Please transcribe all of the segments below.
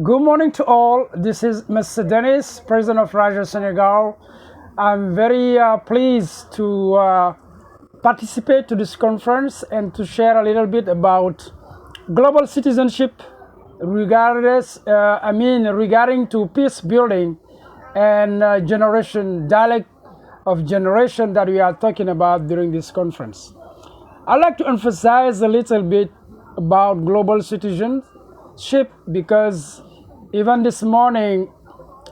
Good morning to all. This is Mr. Dennis, President of Raja Senegal. I'm very pleased to participate to this conference and to share a little bit about global citizenship regarding to peace building and generation dialect of generation that we are talking about during this conference. I'd like to emphasize a little bit about global citizenship because even this morning,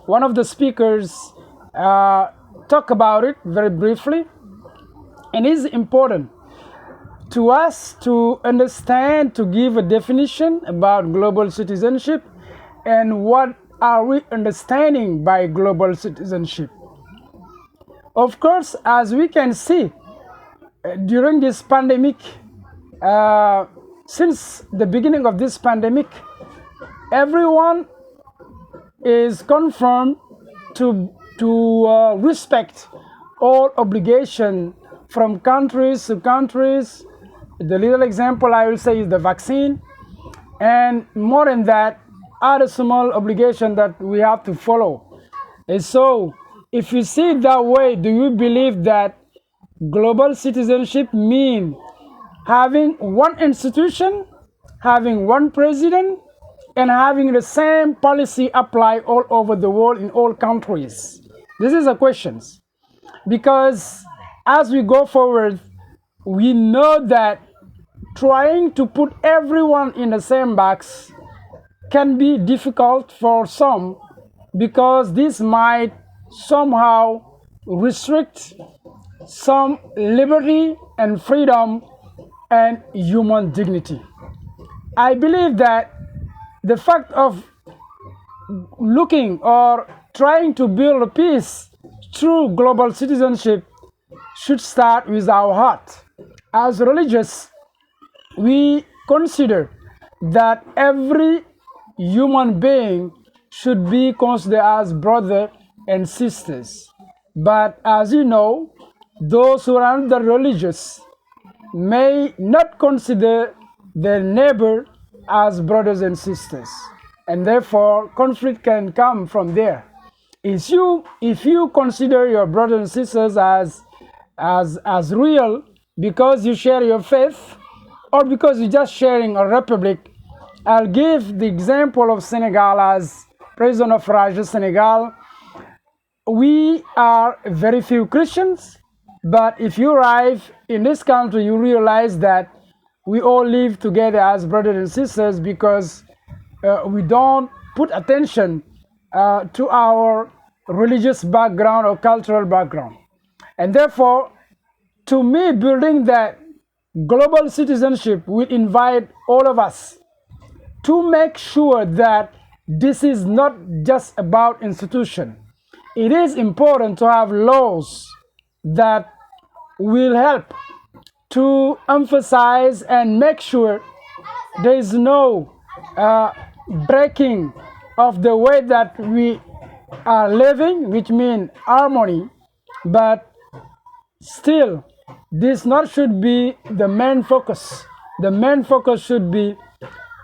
one of the speakers talked about it very briefly, and it's important to us to understand, to give a definition about global citizenship and what are we understanding by global citizenship. Of course, as we can see, during this pandemic, since the beginning of this pandemic, everyone is confirmed to respect all obligation from countries to countries. The little example I will say is the vaccine, and more than that, other small obligation that we have to follow. And so, if you see it that way, do you believe that global citizenship means having one institution, having one president, and having the same policy apply all over the world in all countries? This is a question, because as we go forward, we know that trying to put everyone in the same box can be difficult for some, because this might somehow restrict some liberty and freedom and human dignity. I believe that the fact of looking or trying to build a peace through global citizenship should start with our heart. As religious, we consider that every human being should be considered as brother and sisters. But as you know, those who are not religious may not consider their neighbor as brothers and sisters, and therefore conflict can come from there. If you consider your brothers and sisters as real because you share your faith, or because you're just sharing a republic, I'll give the example of Senegal as president of Raja Senegal. We are very few Christians, but if you arrive in this country, you realize that we all live together as brothers and sisters, because we don't put attention to our religious background or cultural background. And therefore, to me, building that global citizenship will invite all of us to make sure that this is not just about institution. It is important to have laws that will help to emphasize and make sure there is no breaking of the way that we are living, which means harmony. But still, this not should be the main focus. The main focus should be,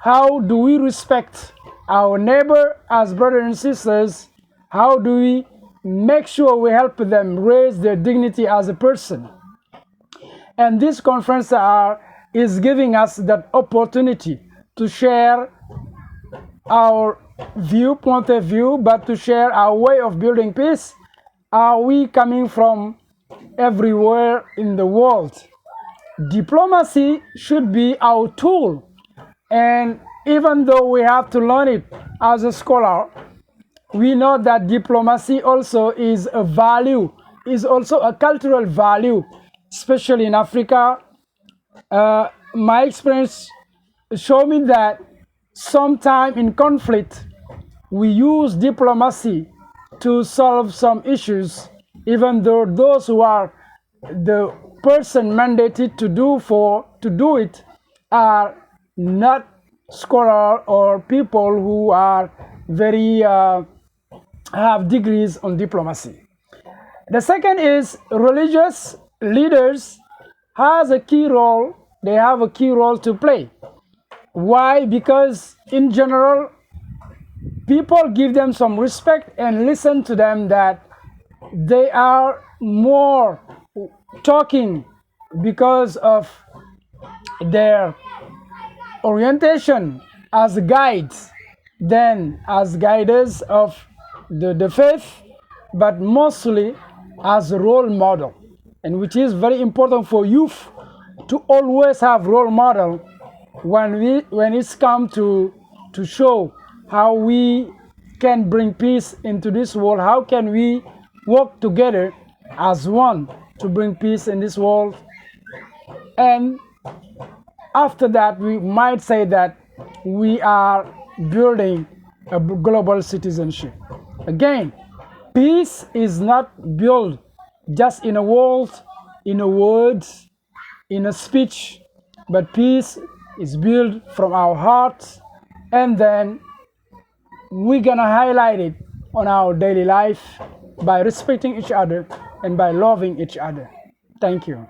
how do we respect our neighbor as brothers and sisters? How do we make sure we help them raise their dignity as a person? And this conference is giving us that opportunity to share our point of view, but to share our way of building peace. Are we coming from everywhere in the world? Diplomacy should be our tool, and even though we have to learn it as a scholar, we know that diplomacy also is a value, is also a cultural value, especially in Africa. My experience show me that sometime in conflict, we use diplomacy to solve some issues, even though those who are the person mandated to do it are not scholar or people who are very have degrees on diplomacy. The second is religious leaders has a key role. They have a key role to play. Why? Because in general, people give them some respect and listen to them, that they are more talking because of their orientation as guides than as guiders of the faith, but mostly as a role model, and which is very important for youth to always have role model when it's come to show how we can bring peace into this world, how can we work together as one to bring peace in this world. And after that, we might say that we are building a global citizenship. Again, peace is not built just in a world, in a word, in a speech, but peace is built from our hearts, and then we're gonna highlight it on our daily life by respecting each other and by loving each other. Thank you.